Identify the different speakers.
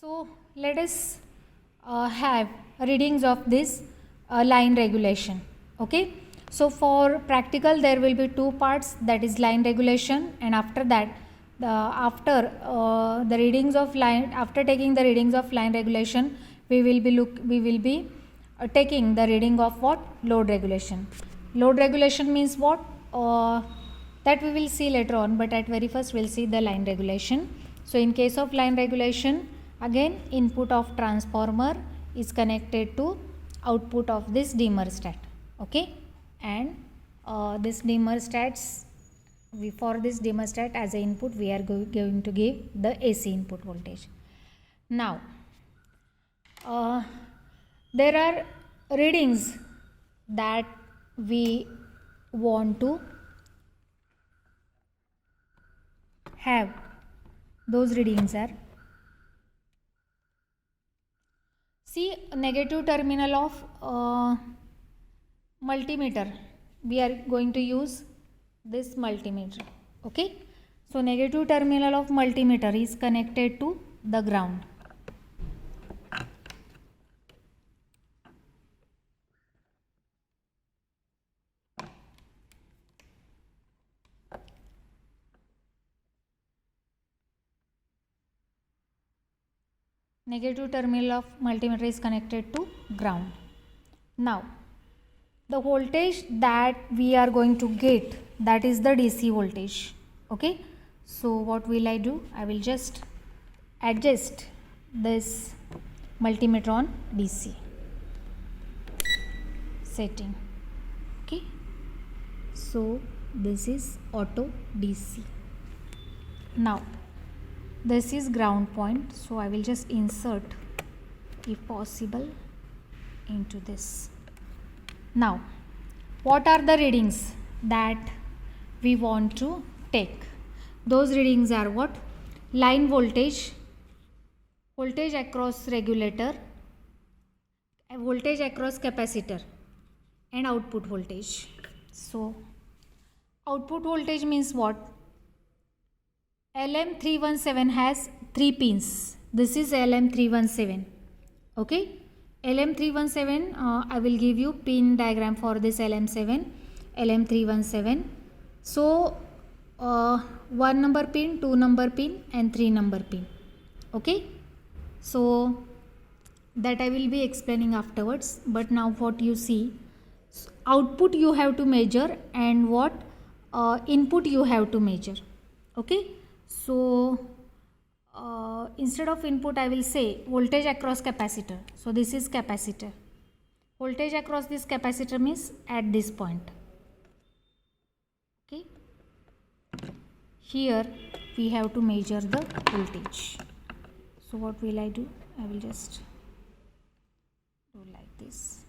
Speaker 1: So let us have readings of this line regulation. Okay. So for practical there will be two parts, that is line regulation, and after that after taking the readings of line regulation we will be taking the reading of what? Load regulation. Load regulation means what? That we will see later on, but at very first we will see the line regulation. So in case of line regulation, again input of transformer is connected to output of this dimmer-stat. Okay, and this dimmer-stats, for this dimmer-stat as an input we are going to give the AC input voltage. Now there are readings that we want to have. Those readings are, see, negative terminal of multimeter. We are going to use this multimeter. Okay, so negative terminal of multimeter is connected to the ground. Negative terminal of multimeter is connected to ground. Now the voltage that we are going to get, that is the DC voltage. Okay, so what will I do? I will just adjust this multimeter on DC setting. Okay, so this is auto DC. Now this is ground point, so I will just insert, if possible, into this. Now what are the readings that we want to take? Those readings are what? Line voltage, voltage across regulator, voltage across capacitor, and output voltage. So output voltage means what? LM317 has 3 pins. This is LM317. Okay, LM317, I will give you pin diagram for this LM317. So 1 number pin, 2 number pin, and 3 number pin. Okay, so that I will be explaining afterwards, but now what you see, output you have to measure and what input you have to measure. Okay, so instead of input I will say voltage across capacitor. So this is capacitor. Voltage across this capacitor means at this point. Okay, here we have to measure the voltage. So what will I do? I will just do like this.